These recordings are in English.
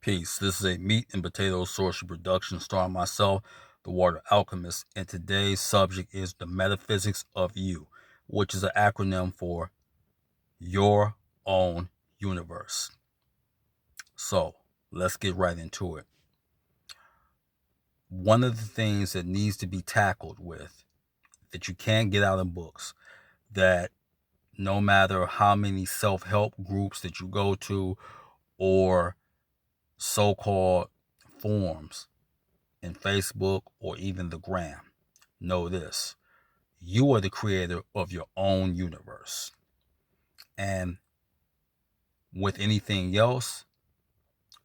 Peace. This is a meat and potato sorcery production starring myself, the Water Alchemist, and today's subject is the metaphysics of you, which is an acronym for your own universe. So let's get right into it. One of the things that needs to be tackled with, that you can't get out of books, that no matter how many self-help groups that you go to or so-called forums in Facebook or even the gram, know this: you are the creator of your own universe. And with anything else,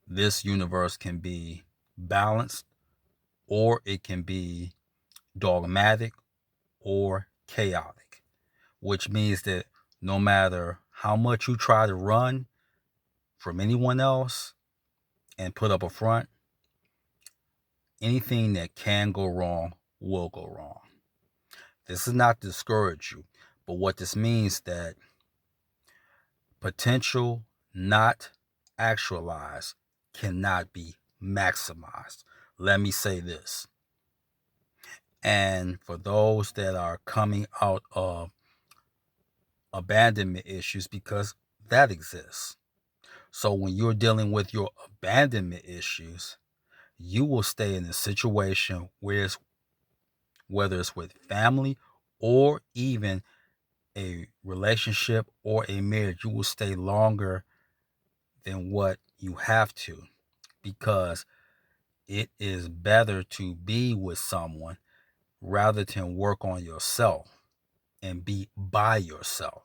this universe can be balanced or it can be dogmatic or chaotic, which means that no matter how much you try to run from anyone else and put up a front, anything that can go wrong will go wrong. This is not to discourage you, but what this means that potential not actualized cannot be maximized. Let me say this. And for those that are coming out of abandonment issues, because that exists. So when you're dealing with your abandonment issues, you will stay in a situation where whether it's with family or even a relationship or a marriage, you will stay longer than what you have to, because it is better to be with someone rather than work on yourself and be by yourself.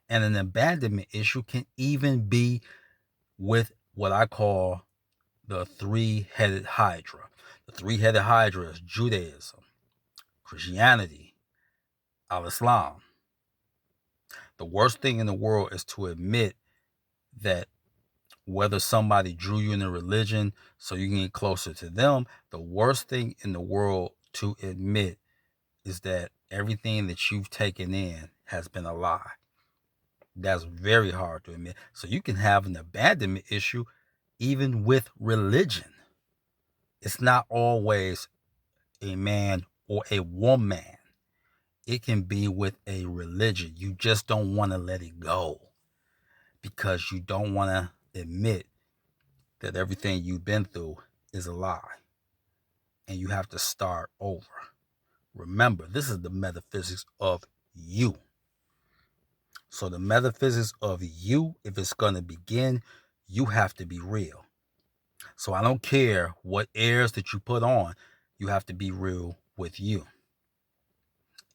And an abandonment issue can even be with what I call the three-headed hydra. The three-headed hydra is Judaism, Christianity, Al-Islam. The worst thing in the world is to admit that whether somebody drew you in a religion so you can get closer to them, the worst thing in the world to admit is that everything that you've taken in has been a lie. That's very hard to admit. So you can have an abandonment issue even with religion. It's not always a man or a woman. It can be with a religion. You just don't want to let it go because you don't want to admit that everything you've been through is a lie and you have to start over. Remember, this is the metaphysics of you. So the metaphysics of you, if it's going to begin, you have to be real. So I don't care what airs that you put on, you have to be real with you.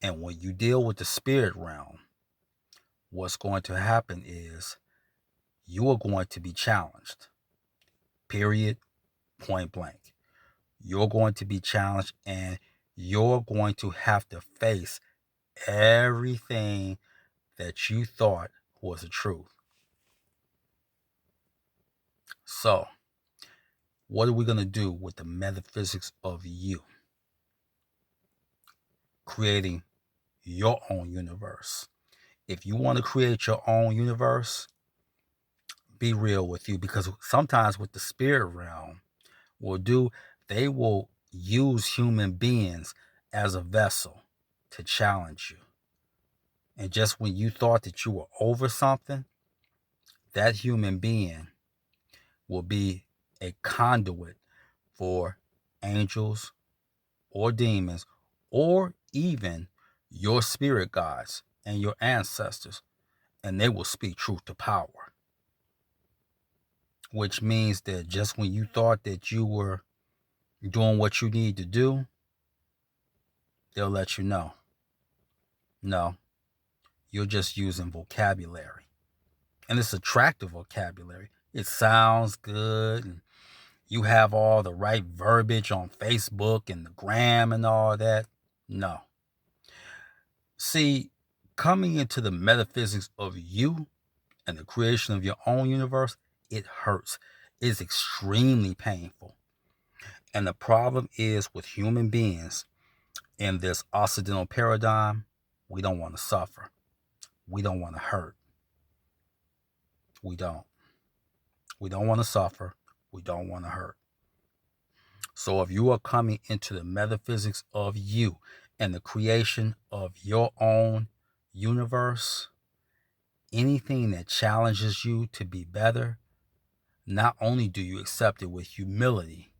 And when you deal with the spirit realm, what's going to happen is you are going to be challenged. Period. Point blank. You're going to be challenged and you're going to have to face everything that you thought was the truth. So, what are we going to do with the metaphysics of you? Creating your own universe. If you want to create your own universe, be real with you, because sometimes with the spirit realm, they will use human beings as a vessel to challenge you. And just when you thought that you were over something, that human being will be a conduit for angels or demons or even your spirit guides and your ancestors, and they will speak truth to power. Which means that just when you thought that you were doing what you need to do, they'll let you know, no, you're just using vocabulary. And it's attractive vocabulary. It sounds good, and you have all the right verbiage on Facebook and the gram and all that. No. See, coming into the metaphysics of you and the creation of your own universe, it hurts. It's extremely painful. And the problem is with human beings in this Occidental paradigm, we don't want to suffer. We don't want to hurt. We don't. We don't want to suffer. We don't want to hurt. So if you are coming into the metaphysics of you and the creation of your own universe, anything that challenges you to be better, not only do you accept it with humility,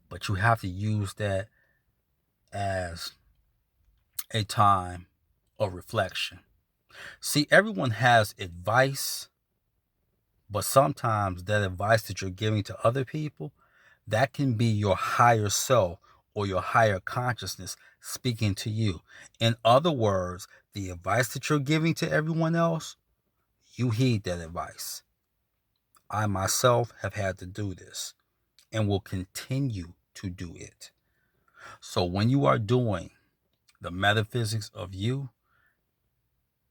but you have to use that as a time of reflection. See, everyone has advice, but sometimes that advice that you're giving to other people, that can be your higher self or your higher consciousness speaking to you. In other words, the advice that you're giving to everyone else, you heed that advice. I myself have had to do this and will continue to do it. So when you are doing the metaphysics of you,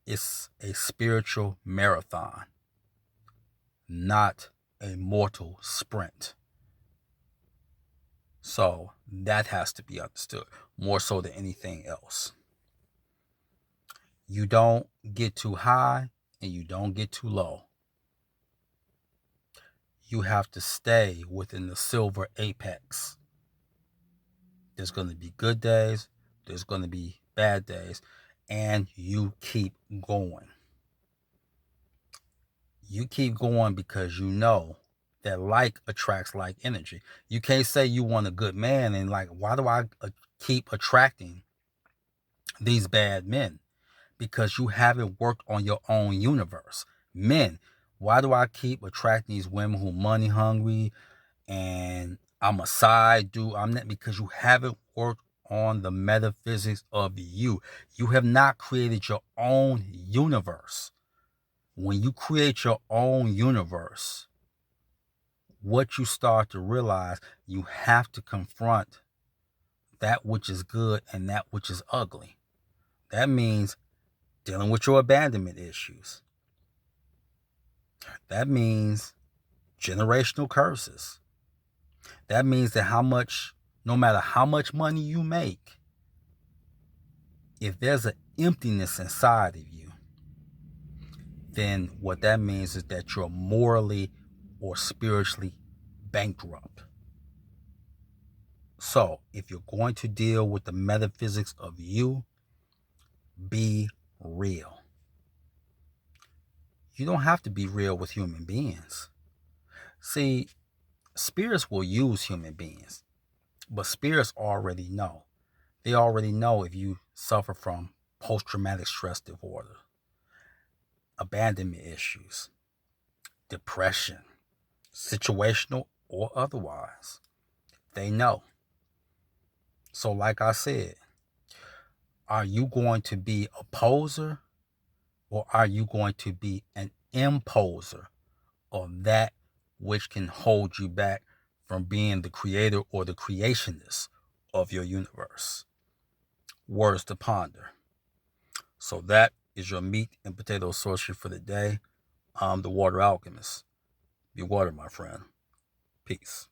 it's a spiritual marathon, not a mortal sprint. So that has to be understood more so than anything else. You don't get too high and you don't get too low. You have to stay within the silver apex. There's going to be good days, there's going to be bad days, and you keep going. You keep going because you know that like attracts like energy. You can't say you want a good man and like, why do I keep attracting these bad men? Because you haven't worked on your own universe. Men, why do I keep attracting these women who are money hungry and I'm a side dude? I'm not, because you haven't worked on the metaphysics of you. You have not created your own universe. When you create your own universe, what you start to realize, you have to confront that which is good and that which is ugly. That means dealing with your abandonment issues. That means generational curses. That means that no matter how much money you make, if there's an emptiness inside of you, then what that means is that you're morally or spiritually bankrupt. So, if you're going to deal with the metaphysics of you, be real. You don't have to be real with human beings. See, spirits will use human beings, but spirits already know. They already know if you suffer from post-traumatic stress disorder, abandonment issues, depression, situational or otherwise. They know. So like I said, are you going to be a poser or are you going to be an imposer of that which can hold you back from being the creator or the creationist of your universe? Words to ponder. So that is your meat and potato sorcery for the day. I'm the Water Alchemist. Be water, my friend. Peace.